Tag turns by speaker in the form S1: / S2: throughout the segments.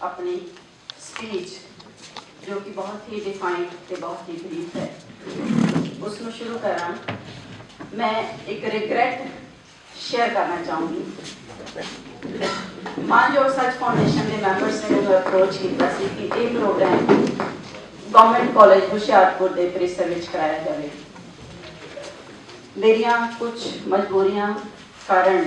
S1: अपनी स्पीच जो कि बहुत ही डिफाइंड ते बहुत ही ब्रीफ है उसको शुरू करा। मैं एक रिग्रेट शेयर करना चाहूँगी। मानजो सच फाउंडेशन के मैंबर्स ने मैं अप्रोच किया कि ये प्रोग्राम गवर्नमेंट कॉलेज हुशियारपुर के परिसर में कराया जाए। मेरिया कुछ मजबूरियां कारण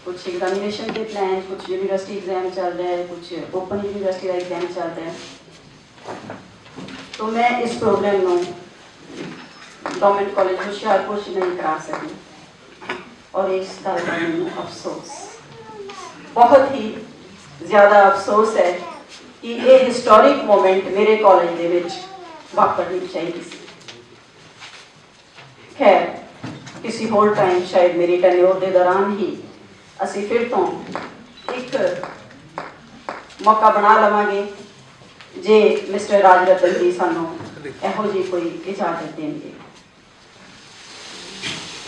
S1: कुछ एग्जामिनेशन के प्लान, कुछ यूनिवर्सिटी एग्जाम चल रहा है, कुछ ओपन यूनिवर्सिटी का एग्जाम चल रहा है, तो मैं इस प्रोग्राम को गवर्नमेंट कॉलेज हुशियारपुर से नहीं करा सकी और इस गल का मैनू अफसोस, बहुत ही ज़्यादा अफसोस है कि ये हिस्टोरिक मोमेंट मेरे कॉलेज के विच वापरनी चाहिए सी। खैर किसी होर टाइम शायद मेरी टेन्योर के दौरान ही असी फिर तो एक मौका बना लवांगे जे मिस्टर राजरतन जी सानू इहो जी कोई इजाजत देंगे।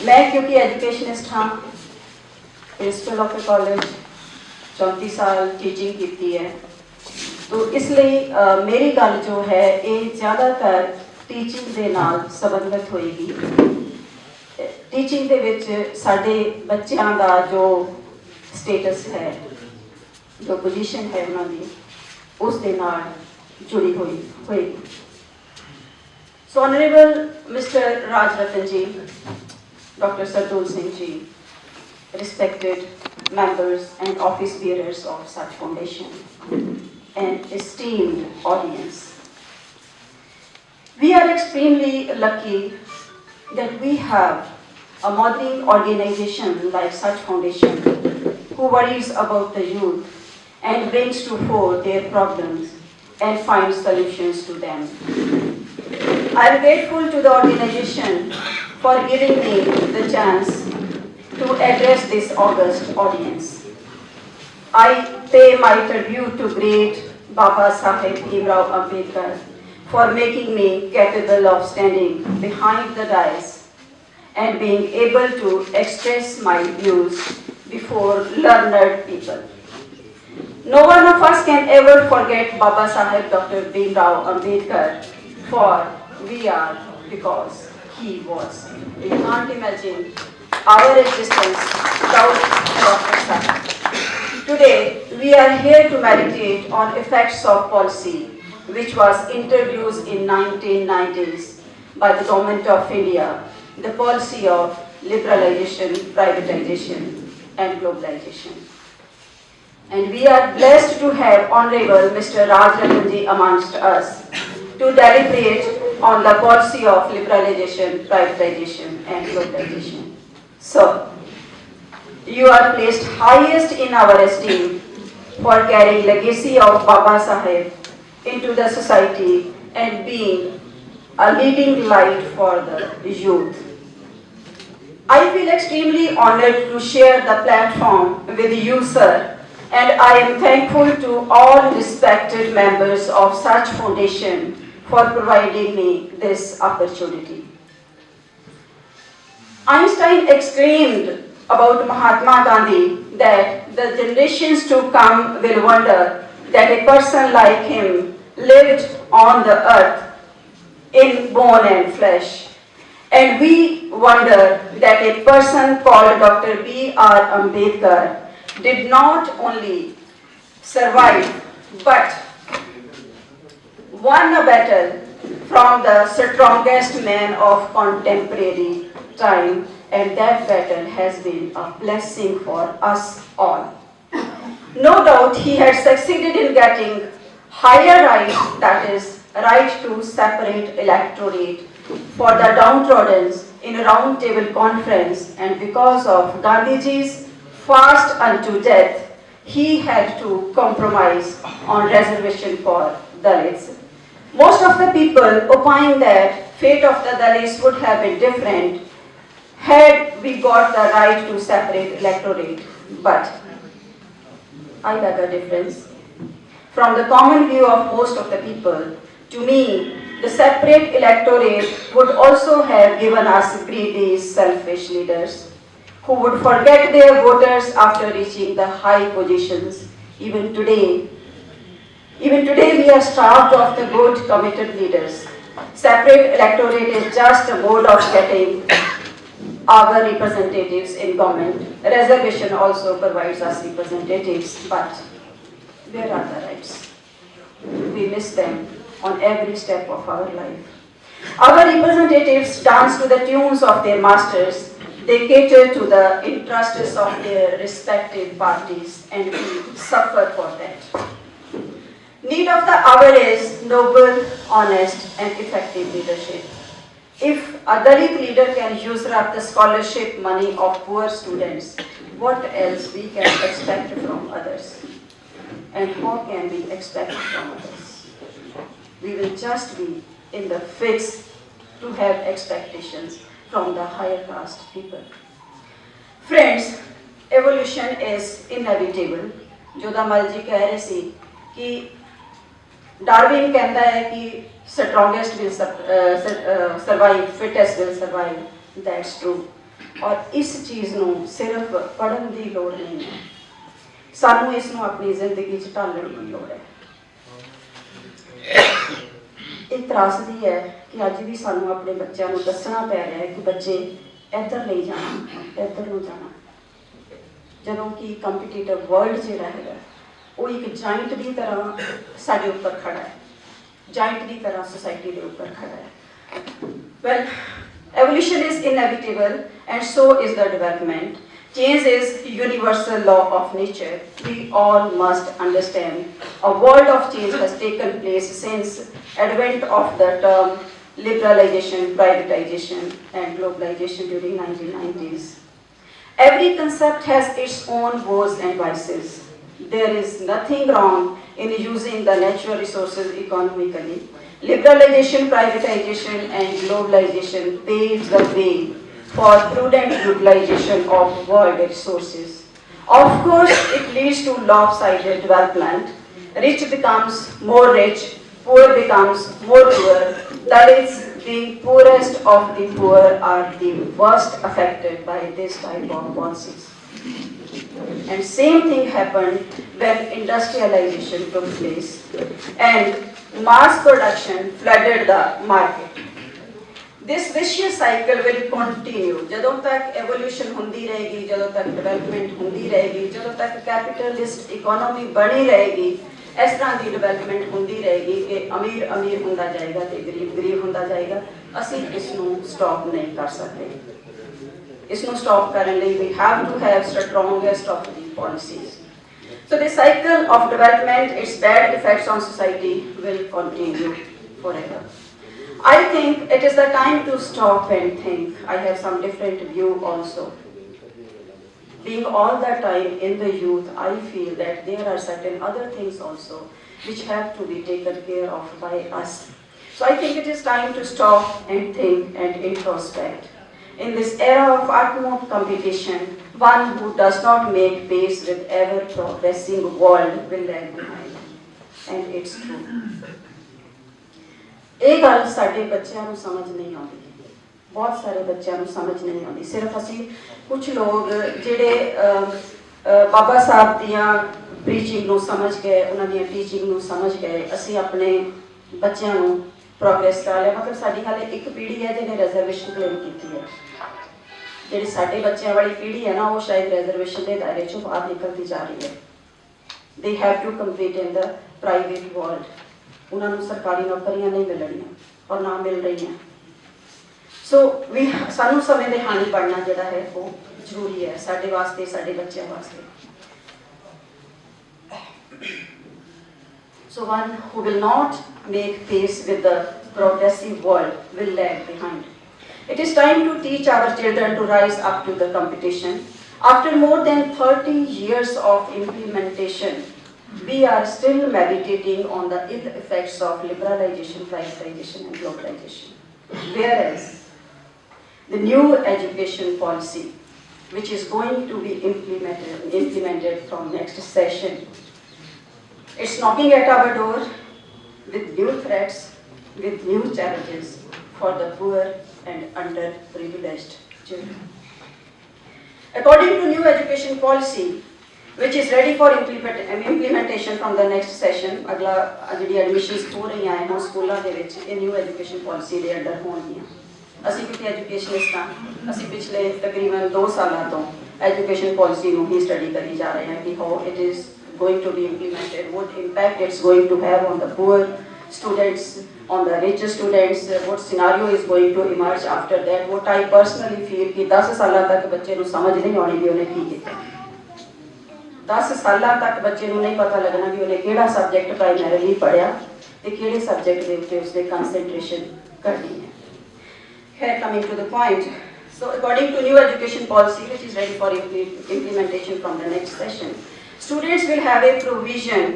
S1: मैं क्योंकि एजुकेशनिस्ट हाँ, प्रिंसिपल ऑफ ए कॉलेज 34 साल टीचिंग की है, तो इसलिए मेरी गल जो है ये ज़्यादातर टीचिंग के नाल संबंधित होएगी। टीचिंग के विच साडे बच्चों का जो स्टेटस है, जो पोजीशन है उन्होंने उस दे नाल जुड़ी हुई होएगी। So honourable mister Rajratan ji, doctor Sardul Singh ji, respected members and office bearers of SSACH Foundation, and esteemed audience. We are extremely lucky that we have a modeling organization like SSACH Foundation who worries about the youth and brings to fore their problems and finds solutions to them. I am grateful to the organization for giving me the chance to address this august audience. I pay my tribute to great Baba Saheb Bhimrao Ambedkar for making me capable of standing behind the dais and being able to express my views before learned people. No one of us can ever forget Baba Saheb Dr. Bhimrao Ambedkar, for we are because he was. We can't imagine our existence without Dr. Saheb. Today, we are here to meditate on effects of policy which was introduced in 1990s by the Government of India, the policy of liberalization, privatization and globalization. And we are blessed to have Honorable Mr. Rajratan ji amongst us to deliberate on the policy of liberalization, privatization and globalization. So, you are placed highest in our esteem for carrying legacy of Baba Saheb into the society and being a leading light for the youth. I feel extremely honored to share the platform with you, sir, and I am thankful to all respected members of SSACH Foundation for providing me this opportunity. Einstein exclaimed about Mahatma Gandhi that the generations to come will wonder that a person like him lived on the earth in bone and flesh. And we wonder that a person called Dr. B.R. Ambedkar did not only survive but won a battle from the strongest man of contemporary time, and that battle has been a blessing for us all. No doubt he has succeeded in getting higher right, that is, right to separate electorate for the downtrodden in a round table conference, and because of Gandhiji's fast unto death, he had to compromise on reservation for Dalits. Most of the people opine that fate of the Dalits would have been different had we got the right to separate electorate, but I got a difference. From the common view of most of the people, to me, the separate electorate would also have given us greedy, selfish leaders who would forget their voters after reaching the high positions. Even today, Even today we are starved of the good, committed leaders. Separate electorate is just a mode of getting our representatives in government. Reservation also provides us representatives, but where are the rights? We miss them on every step of our life. Our representatives dance to the tunes of their masters. They cater to the interests of their respective parties, and we suffer for that. Need of the hour is noble, honest, and effective leadership. If a Dalit leader can usurp the scholarship money of poor students, what else we can expect from others? And how can we expect from others? We will just be in the fix to have expectations from the higher caste people. Friends, evolution is inevitable. जो दामल जी कह रहे सी कि Darwin कहता है कि strongest will survive, fittest will survive. That's true. और इस चीज़ ਨੂੰ ਸਿਰਫ ਪੜ੍ਹਨ ਦੀ ਲੋੜ ਨਹੀਂ ਹੈ, ਸਾਨੂੰ ਇਸ ਨੂੰ ਆਪਣੀ ਜ਼ਿੰਦਗੀ 'ਚ ਢਾਲਣ ਦੀ ਲੋੜ ਹੈ। ਇਹ ਤਰਾਸਦੀ ਹੈ ਕਿ ਅੱਜ ਵੀ ਸਾਨੂੰ ਆਪਣੇ ਬੱਚਿਆਂ ਨੂੰ ਦੱਸਣਾ ਪੈ ਰਿਹਾ ਹੈ ਕਿ ਬੱਚੇ ਇੱਧਰ ਨਹੀਂ ਜਾਣਾ, ਇੱਧਰ ਨੂੰ ਜਾਣਾ, ਜਦੋਂ ਕਿ ਕੰਪੀਟੀਟਿਵ ਵਰਲਡ ਜਿਹੜਾ ਹੈਗਾ ਉਹ ਇੱਕ ਜਾਇੰਟ ਦੀ ਤਰ੍ਹਾਂ ਸਾਡੇ ਉੱਪਰ ਖੜਾ ਹੈ, ਜਾਇੰਟ ਦੀ ਤਰ੍ਹਾਂ ਸੋਸਾਇਟੀ ਦੇ ਉੱਪਰ ਖੜਾ ਹੈ। Well, evolution is inevitable and so is the development. Change is universal law of nature. We all must understand a world of change has taken place since advent of the term liberalization, privatization and globalization during 1990s. Every concept has its own woes and vices. There is nothing wrong in using the natural resources economically. Liberalization, privatization and globalization paves the way for prudent utilization of world resources. Of course, it leads to lopsided development. Rich becomes more rich, poor becomes more poor. Dalits, the poorest of the poor, are the worst affected by this type of policies. And same thing happened when industrialization took place and mass production flooded the market. This vicious cycle will continue. ਜਦੋਂ ਤੱਕ evolution ਹੁੰਦੀ ਰਹੇਗੀ, ਜਦੋਂ ਤੱਕ development ਹੁੰਦੀ ਰਹੇਗੀ, ਜਦੋਂ ਤੱਕ capitalist economy ਬਣੀ ਰਹੇਗੀ, ਇਸ ਤਰ੍ਹਾਂ ਦੀ development ਹੁੰਦੀ ਰਹੇਗੀ ਕਿ ਅਮੀਰ ਅਮੀਰ ਹੁੰਦਾ ਜਾਏਗਾ ਤੇ ਗਰੀਬ ਗਰੀਬ ਹੁੰਦਾ ਜਾਏਗਾ। ਅਸੀਂ ਇਸ ਨੂੰ stop ਨਹੀਂ ਕਰ ਸਕਦੇ। ਇਸ ਨੂੰ stop ਕਰਨ ਲਈ we have to have strongest of the policies. So the cycle of development, its bad effects on society will continue forever. I think it is the time to stop and think. I have some different view also. Being all the time in the youth, I feel that there are certain other things also which have to be taken care of by us. So I think it is time to stop and think and introspect. In this era of utmost competition, one who does not make pace with ever-progressing world will lag behind. And it's true. ਇਹ ਗੱਲ ਸਾਡੇ ਬੱਚਿਆਂ ਨੂੰ ਸਮਝ ਨਹੀਂ ਆਉਂਦੀ, ਬਹੁਤ ਸਾਰੇ ਬੱਚਿਆਂ ਨੂੰ ਸਮਝ ਨਹੀਂ ਆਉਂਦੀ। ਸਿਰਫ ਅਸੀਂ ਕੁਝ ਲੋਕ ਜਿਹੜੇ ਬਾਬਾ ਸਾਹਿਬ ਦੀਆਂ ਪ੍ਰੀਚਿੰਗ ਨੂੰ ਸਮਝ ਗਏ, ਉਹਨਾਂ ਦੀਆਂ ਟੀਚਿੰਗ ਨੂੰ ਸਮਝ ਗਏ, ਅਸੀਂ ਆਪਣੇ ਬੱਚਿਆਂ ਨੂੰ ਪ੍ਰੋਗਰੈਸ ਕਰਾ ਲਿਆ। ਮਤਲਬ ਸਾਡੀ ਹਾਲੇ ਇੱਕ ਪੀੜ੍ਹੀ ਹੈ ਜਿਹਨੇ ਰਿਜ਼ਰਵੇਸ਼ਨ ਕਲੇਮ ਕੀਤੀ ਹੈ। ਜਿਹੜੀ ਸਾਡੇ ਬੱਚਿਆਂ ਵਾਲੀ ਪੀੜ੍ਹੀ ਹੈ ਨਾ, ਉਹ ਸ਼ਾਇਦ ਰਿਜ਼ਰਵੇਸ਼ਨ ਦੇ ਦਾਇਰੇ 'ਚੋਂ ਬਾਹਰ ਨਿਕਲਦੀ ਜਾ ਰਹੀ ਹੈ। They have to compete in the private world. ਉਹਨਾਂ ਨੂੰ ਸਰਕਾਰੀ ਨੌਕਰੀਆਂ ਨਹੀਂ ਮਿਲਣੀਆਂ ਔਰ ਨਾ ਮਿਲ ਰਹੀਆਂ। ਸੋ ਸਾਨੂੰ ਸਮੇਂ ਦੇ ਹਾਣੀ ਪੜ੍ਹਨਾ ਜਿਹੜਾ ਹੈ ਉਹ ਜ਼ਰੂਰੀ ਹੈ ਸਾਡੇ ਵਾਸਤੇ, ਸਾਡੇ ਬੱਚਿਆਂ ਵਾਸਤੇ। So one who will not make pace with the progressive world will lag behind. It is time to teach our children to rise up to the competition. After more than 30 years of implementation, we are still meditating on the ill effects of liberalization, privatization and globalization. Whereas the new education policy, which is going to be implemented from next session, it's knocking at our door with new threats, with new challenges for the poor and underprivileged children. According to new education policy, which is ready for implementation from the next session. अगला जिहड़ी admissions हो रही हैं ਹੁਣ ਸਕੂਲਾਂ ਦੇ ਵਿੱਚ ਇਹ new education policy ਦੇ ਅੰਡਰ ਹੋਣਗੀਆਂ। ਅਸੀਂ ਕਿਤੇ ਐਜੂਕੇਸ਼ਨਿਸਟ ਹਾਂ, ਅਸੀਂ ਪਿਛਲੇ ਤਕਰੀਬਨ 2 ਸਾਲਾਂ ਤੋਂ education policy ਨੂੰ ਹੀ study ਕਰੀ ਜਾ ਰਹੇ ਹਾਂ ਕਿ how it is going to be implemented, what impact it's going to have on the poor students, on the rich students, what scenario is going to emerge after that, what I personally feel कि 10 ਸਾਲਾਂ ਤੱਕ ਬੱਚੇ ਨੂੰ ਸਮਝ ਨਹੀਂ ਆਉਣੀ ਵੀ ਉਹਨੇ ਕੀ ਕੀਤਾ। 10 ਸਾਲਾਂ ਤੱਕ ਬੱਚੇ ਨੂੰ ਨਹੀਂ ਪਤਾ ਲੱਗਣਾ ਵੀ ਉਹਨੇ ਕਿਹੜਾ ਸਬਜੈਕਟ ਪ੍ਰਾਇਮਰੀਲੀ ਪੜ੍ਹਿਆ ਤੇ ਕਿਹੜੇ ਸਬਜੈਕਟ ਦੇ ਉੱਤੇ ਉਸਨੇ ਕਨਸੈਂਟਰੇਸ਼ਨ ਕਰਨੀ ਹੈ। Here coming to the point, so according to new education policy which is ready for implementation from the next session, students will have a provision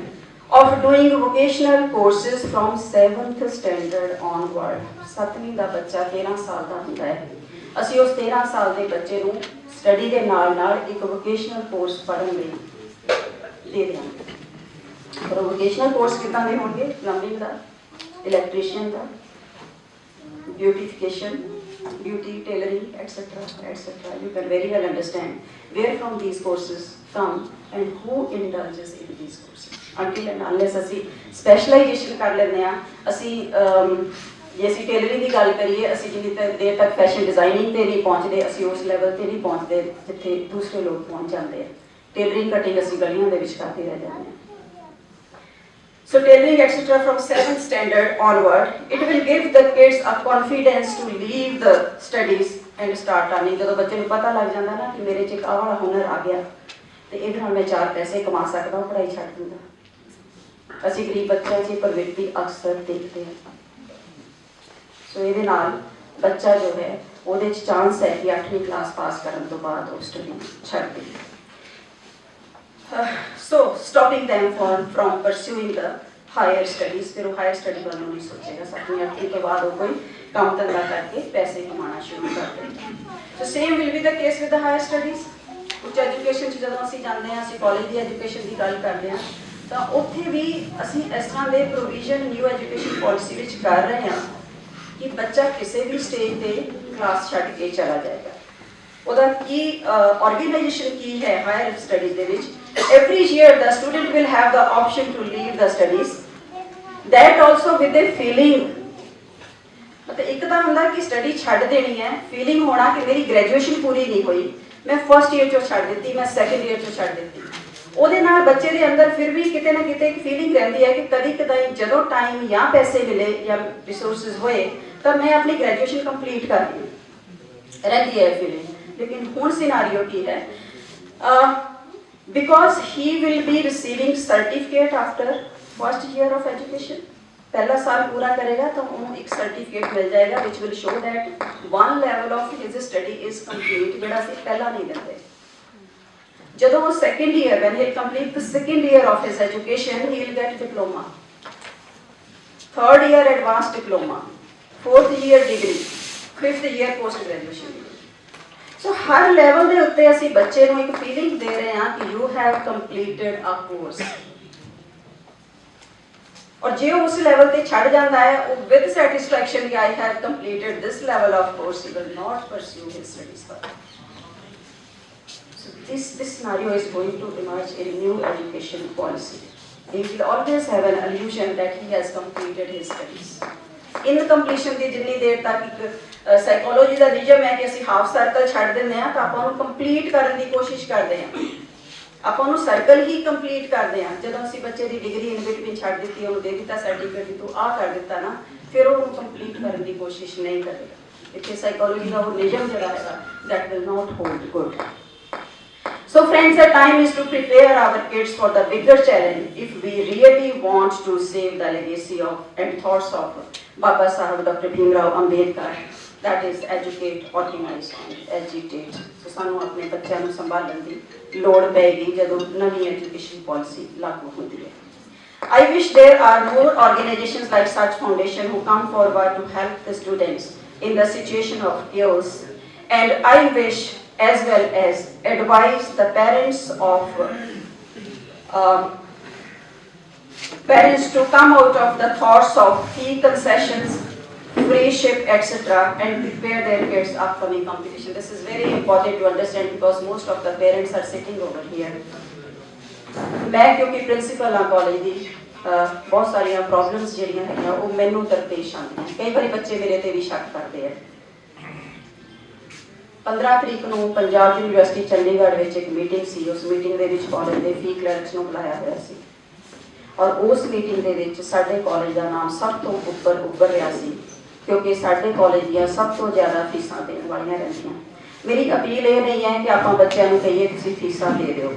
S1: of doing vocational courses from 7th standard onward. 7ਵੀਂ ਦਾ ਬੱਚਾ 13 ਸਾਲ ਦਾ ਹੁੰਦਾ ਹੈ। ਅਸੀਂ ਉਸ 13 ਸਾਲ ਦੇ ਬੱਚੇ ਨੂੰ ਸਟੱਡੀ ਦੇ ਨਾਲ ਨਾਲ ਇੱਕ ਵੋਕੇਸ਼ਨਲ ਕੋਰਸ ਪੜ੍ਹਨ ਲਈ ਦੇ ਦਿਆਂਗੇ। ਪਰ ਵੋਕੇਸ਼ਨਲ ਕੋਰਸ ਕਿੱਦਾਂ ਦੇ ਹੋਣਗੇ? Plumbing the, electrician the, beautification, beauty, tailoring, etc., etc. You can very well understand where from these courses come and who indulges in these courses. Until and unless ਅਸੀਂ specialization ਕਰ ਲੈਂਦੇ ਹਾਂ, ਅਸੀਂ ਜੇ ਅਸੀਂ ਟੇਲਰਿੰਗ ਦੀ ਗੱਲ ਕਰੀਏ, ਅਸੀਂ ਜਿੰਨੀ ਦੇਰ ਤੱਕ ਫੈਸ਼ਨ ਡਿਜ਼ਾਈਨਿੰਗ ਤੇ ਨਹੀਂ ਪਹੁੰਚਦੇ, ਅਸੀਂ ਉਸ ਲੈਵਲ ਤੇ ਨਹੀਂ ਪਹੁੰਚਦੇ ਜਿੱਥੇ ਦੂਸਰੇ ਲੋਕ ਪਹੁੰਚ ਜਾਂਦੇ ਆ। ਟੇਲਰਿੰਗ ਕਟਿੰਗ ਅਸੀਂ ਗਲੀਆਂ ਦੇ ਵਿੱਚ ਕਰਦੇ ਰਹਿ ਜਾਂਦੇ ਹਾਂ। So tailoring etc. from 7th standard onward, it will give the kids a confidence to leave the studies and start earning. ਜਦੋਂ ਬੱਚੇ ਨੂੰ ਪਤਾ ਲੱਗ ਜਾਂਦਾ ਨਾ ਕਿ ਮੇਰੇ 'ਚ ਇੱਕ ਆਹ ਵਾਲਾ ਹੁਨਰ ਆ ਗਿਆ ਤੇ ਇਹਦੇ ਨਾਲ ਮੈਂ 4 ਪੈਸੇ ਕਮਾ ਸਕਦਾ, ਉਹ ਪੜ੍ਹਾਈ ਛੱਡ ਦਿੰਦਾ। ਅਸੀਂ ਗਰੀਬ ਬੱਚਿਆਂ 'ਚ ਪ੍ਰਵਿਰਤੀ ਅਕਸਰ ਦੇਖਦੇ ਹਾਂ। ਸੋ ਇਹਦੇ ਨਾਲ ਬੱਚਾ ਜੋ ਹੈ ਉਹਦੇ 'ਚ ਚਾਂਸ ਹੈ ਕਿ 8ਵੀਂ ਕਲਾਸ ਪਾਸ ਕਰਨ ਤੋਂ ਬਾਅਦ ਉਹ ਸਟੱਡੀ ਛੱਡ ਦੇ। So stopping them from pursuing the higher studies, फिर वो higher study वालों नहीं सोचेगा, 7वीं 8वीं के बाद वो कोई काम धंधा करके पैसे कमाना शुरू कर देगा। So same will be the case with the higher studies. उच्च एजुकेशन च ਜਦੋਂ ਅਸੀਂ ਜਾਂਦੇ ਹਾਂ, ਅਸੀਂ ਕਾਲਜ ਦੀ ਐਜੂਕੇਸ਼ਨ ਦੀ ਗੱਲ ਕਰਦੇ ਹਾਂ ਤਾਂ ਉੱਥੇ ਵੀ ਅਸੀਂ ਇਸ ਤਰ੍ਹਾਂ ਦੇ ਪ੍ਰੋਵੀਜ਼ਨ ਨਿਊ ਐਜੂਕੇਸ਼ਨ ਪਾਲਿਸੀ ਵਿੱਚ ਕਰ ਰਹੇ ਹਾਂ ਕਿ ਬੱਚਾ ਕਿਸੇ ਵੀ ਸਟੇਜ ਤੇ ਕਲਾਸ ਛੱਡ ਕੇ ਚਲਾ ਜਾਏਗਾ। ਉਹਦਾ ਕੀ ਆਰਗੇਨਾਈਜੇਸ਼ਨ ਕੀ ਹੈ ਹਾਇਰ ਸਟੱਡੀਜ਼ ਦੇ ਵਿੱਚ? Every year the student will have the option to leave the studies, that also with a feeling, मतलब ਇੱਕ ਤਾਂ ਹੁੰਦਾ ਕਿ ਸਟੱਡੀ ਛੱਡ ਦੇਣੀ ਹੈ, ਫੀਲਿੰਗ ਹੋਣਾ ਕਿ ਮੇਰੀ ਗ੍ਰੈਜੂਏਸ਼ਨ ਪੂਰੀ ਨਹੀਂ ਹੋਈ, ਮੈਂ ਫਸਟ ਈਅਰ 'ਚੋਂ ਛੱਡ ਦਿੱਤੀ, ਮੈਂ ਸੈਕੰਡ ਈਅਰ 'ਚੋਂ ਛੱਡ ਦਿੱਤੀ। ਉਹਦੇ ਨਾਲ ਬੱਚੇ ਦੇ ਅੰਦਰ ਫਿਰ ਵੀ ਕਿਤੇ ਨਾ ਕਿਤੇ ਇੱਕ ਫੀਲਿੰਗ ਰਹਿੰਦੀ ਹੈ ਕਿ ਕਦੀ ਕਦਾਈ ਜਦੋਂ ਟਾਈਮ ਜਾਂ ਪੈਸੇ ਮਿਲੇ ਜਾਂ ਰਿਸੋਰਸਿਸ ਹੋਏ ਤਾਂ ਮੈਂ ਆਪਣੀ ਗ੍ਰੈਜੂਏਸ਼ਨ ਕੰਪਲੀਟ ਕਰ ਲਈ, ਰਹਿੰਦੀ ਹੈ ਫੀਲਿੰਗ। ਲੇਕਿਨ ਹੁਣ ਸਿਨਾਰੀਓ ਕੀ ਹੈ? Because he will be receiving certificate after first year of education. पहला साल पूरा करेगा तो उन्हें एक सर्टिफिकेट मिल जाएगा which will show that one level of his study is complete, जेड़ा से पहला नहीं देते। जब वो second year, when he will complete the second year of his education, he will get diploma, third year advanced diploma, fourth year degree, fifth year post graduation degree. So her level ਦੇ ਉੱਤੇ ਅਸੀਂ ਬੱਚੇ ਨੂੰ ਇੱਕ feeling ਦੇ ਰਹੇ ਹਾਂ ਕਿ you have completed a course, और जे उस लेवल ते छड़ जाता है वो with satisfaction कि I have completed this level of course, he will not pursue his studies further. So this scenario is going to emerge in new education policy. He will always have an illusion that he has completed his studies. In completion ਦੀ ਜਿੰਨੀ ਦੇਰ ਤੱਕ ਇੱਕ psychology ਦਾ ਨਿਯਮ ਹੈ ਕਿ ਅਸੀਂ half circle ਛੱਡ ਦਿੰਦੇ ਹਾਂ ਤਾਂ ਆਪਾਂ ਉਹਨੂੰ ਕੰਪਲੀਟ ਕਰਨ ਦੀ ਕੋਸ਼ਿਸ਼ ਕਰਦੇ ਹਾਂ, ਆਪਾਂ ਉਹਨੂੰ ਸਰਕਲ ਹੀ ਕੰਪਲੀਟ ਕਰਦੇ ਹਾਂ। ਜਦੋਂ ਅਸੀਂ ਬੱਚੇ ਦੀ ਡਿਗਰੀ ਇਨ ਬਿਟਵੀਨ ਛੱਡ ਦਿੱਤੀ, ਉਹਨੂੰ ਦੇ ਦਿੱਤਾ ਸਰਟੀਫਿਕੇਟ ਵੀ ਤੂੰ ਆਹ ਕਰ ਦਿੱਤਾ ਨਾ, ਫਿਰ ਉਹਨੂੰ ਕੰਪਲੀਟ ਕਰਨ ਦੀ ਕੋਸ਼ਿਸ਼ ਨਹੀਂ ਕਰੇਗਾ। ਇੱਥੇ ਸਾਈਕੋਲੋਜੀ ਦਾ ਉਹ ਨਿਯਮ ਜਿਹੜਾ ਹੈਗਾ that will not hold good. So friends, the time is to prepare our kids for the bigger challenge if we really want to save the legacy of and thoughts of Baba Saheb Dr. Bhimrao Ambedkar, that is educate, organize and agitate. So ਸਾਨੂੰ ਆਪਣੇ ਬੱਚਿਆਂ ਨੂੰ ਸੰਭਾਲਣ ਦੀ ਲੋੜ ਪੈਗੀ ਜਦੋਂ ਨਵੀਂ education policy ਲਾਗੂ ਹੁੰਦੀ ਹੈ। I wish there are more organizations like SSACH Foundation who come forward to help the students in the situation of chaos, and I wish as well as advise the parents of parents to come out of the thoughts of fee concessions, free ship etc. and prepare their kids upcoming competition. This is very important to understand because most of the parents are sitting over here मैं क्योंकि principal हाँ college की बहुत सारिया problems जिहड़ियां हैगियां वो मैनू दरपेश आउंदियां कई बार बच्चे मेरे ते भी शक करते हैं 15 तरीक को पंजाब यूनिवर्सिटी चंडीगढ़ में एक मीटिंग सी उस मीटिंग के कॉलेज के फी क्लर्क्स को बुलाया हुआ सी और उस मीटिंग के साडे कॉलेज का नाम सब तो उपर उभर रहा सी क्योंकि साडे कॉलेज दी सब तो ज़्यादा फीसा देने वाली रहिंदियां। मेरी अपील ये नहीं है कि आप बच्चों को कहिए तुसीं फीसा दे दो।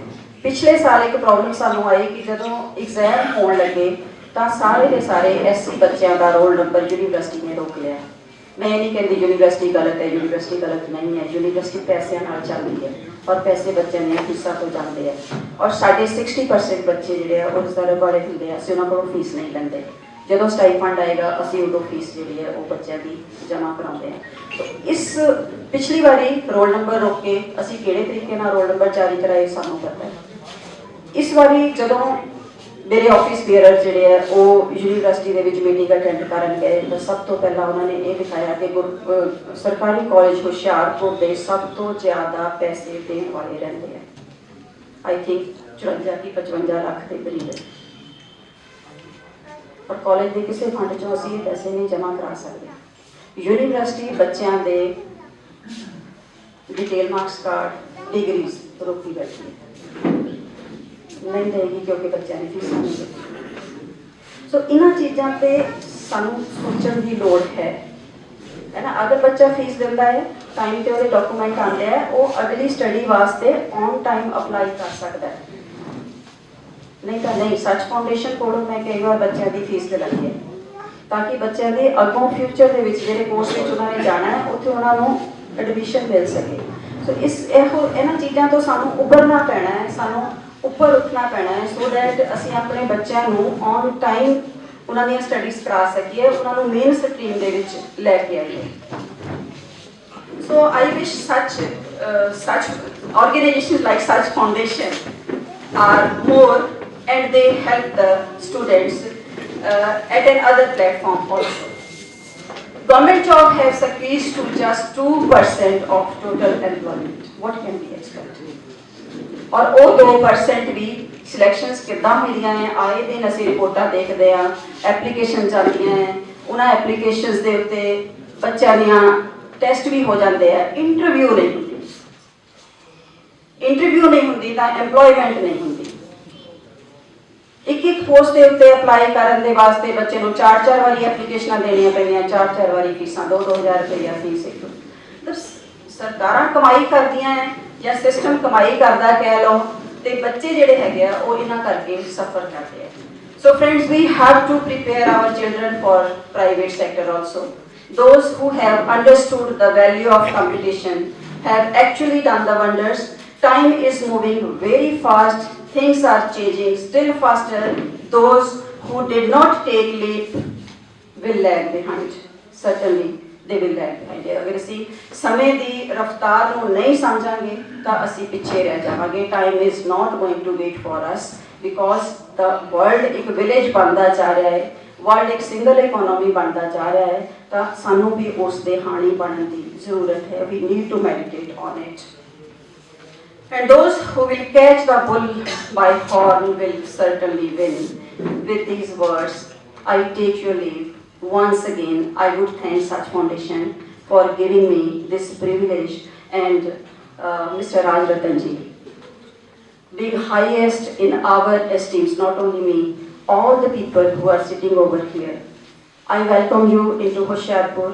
S1: पिछले साल एक प्रॉब्लम सानू आई कि जदों एग्जाम होने लगे तो सारे के सारे SC बच्चों का रोल नंबर यूनिवर्सिटी ने रोक लिया। मैं नहीं कहती यूनिवर्सिटी गलत है, यूनिवर्सिटी गलत नहीं है, यूनिवर्सिटी पैसों नाल चल रही है और पैसे बच्चों ने फीसा तो जाते हैं और साढ़े 60% बच्चे जोड़े वो रिजर्व वाले होंगे असं उन्होंने को फीस नहीं लेंगे। जो स्टाइफंड आएगा असी उदों फीस जी है वो बच्चों की जमा कराते हैं। तो इस पिछली बारी रोल नंबर रोक के असी किहड़े तरीके नाल रोल नंबर जारी कराए सानू पता है। इस बारी जदों मेरे ऑफिस बेयर जोड़े है वो यूनिवर्सिटी के मीटिंग अटेंड करन गए तो सब तो पहला उन्होंने ये दिखाया कि सरकारी कॉलेज हुशियारपुर के सब तो ज़्यादा पैसे देने वाले रहते हैं। आई थिंक 54-55 लाख के करीब और कॉलेज के किसी फंड चो असी पैसे नहीं जमा करा सकते। यूनिवर्सिटी बच्चों के डिटेल मार्क्स कार्ड डिग्रीज रोकी बैठी है नहीं देगी क्योंकि बच्चों ने फीस नहीं दी। सो इन्होंने चीज़ों पर सानू सोचने की लोड़ है ना। अगर बच्चा फीस दिता है टाइम पर वो डॉक्यूमेंट आते हैं वो अगली स्टडी वास्ते ऑन टाइम अपलाई कर सकता है नहीं तो नहीं। सच फाउंडेशन कोलों मैं कई बार बच्चों की फीस दिलाई है ताकि बच्चों के अगों फ्यूचर के जो कोर्स में उन्होंने जाना है उत्थे उन्होंने एडमिशन मिल सके। सो इस इन्होंने चीज़ों तो सानू उभरना पैना है, सानू उपर उठना पैना है सो दैट असी अपने बच्चों को ऑन टाइम उन्होंने स्टडीज करा सकीए, उन्होंने मेन स्ट्रीम के लैके आइए। So I wish such organizations like SSACH Foundation are more and they help the students at another platform also. Government job has increased to just 2% of total employment. What can we expect? और वो 2% भी selections कितना मिलियां हैं आए दिन असी रिपोर्टा देखते हैं एप्लीकेशन जाती हैं उन्होंने एप्लीकेशनस के उत्ते बच्चों दियां टेस्ट भी हो जाते हैं इंटरव्यू नहीं होती तो एम्प्लॉयमेंट नहीं होती। एक पोस्ट के उत्ते अपलाई करने के वास्ते बच्चे को 4 वारी एप्लीकेशन देनिया पैंदियां 4 वारी फीसा 2-2 हज़ार रुपया फीस एक मतलब सरकार कमाई करदियां हैं या सिस्टम कमाई करता कह लो तो बच्चे जोड़े है वो इन्हों करके सफर करते हैं। So friends we have to prepare our children for private sector also. Those who have understood the value of competition have actually done the wonders. Time is moving very fast, things are changing still faster. Those who did not take leap will lag behind. Certainly they will lag behind. अगर असी समय की रफ्तार को नहीं समझांगे तो असी पिछे रह जावांगे। Time is not going to wait for us because the world एक विलेज बनता जा रहा है, वर्ल्ड एक सिंगल इकोनॉमी बनता जा रहा है तो सानू भी उस दे हानी बनने की जरूरत है। We need to meditate on it and those who will catch the bull by horn will certainly win. With these words I take your leave. Once again I would thank SSACH Foundation for giving me this privilege and Mr. Raj Ratan ji being highest in our esteems, not only me, all the people who are sitting over here. I welcome you into Hoshiarpur.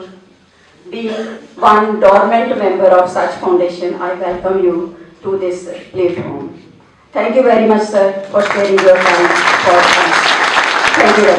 S1: Being one dormant member of SSACH Foundation, I welcome you to this platform. Thank you very much, sir, for sharing your time for us. Thank you very much.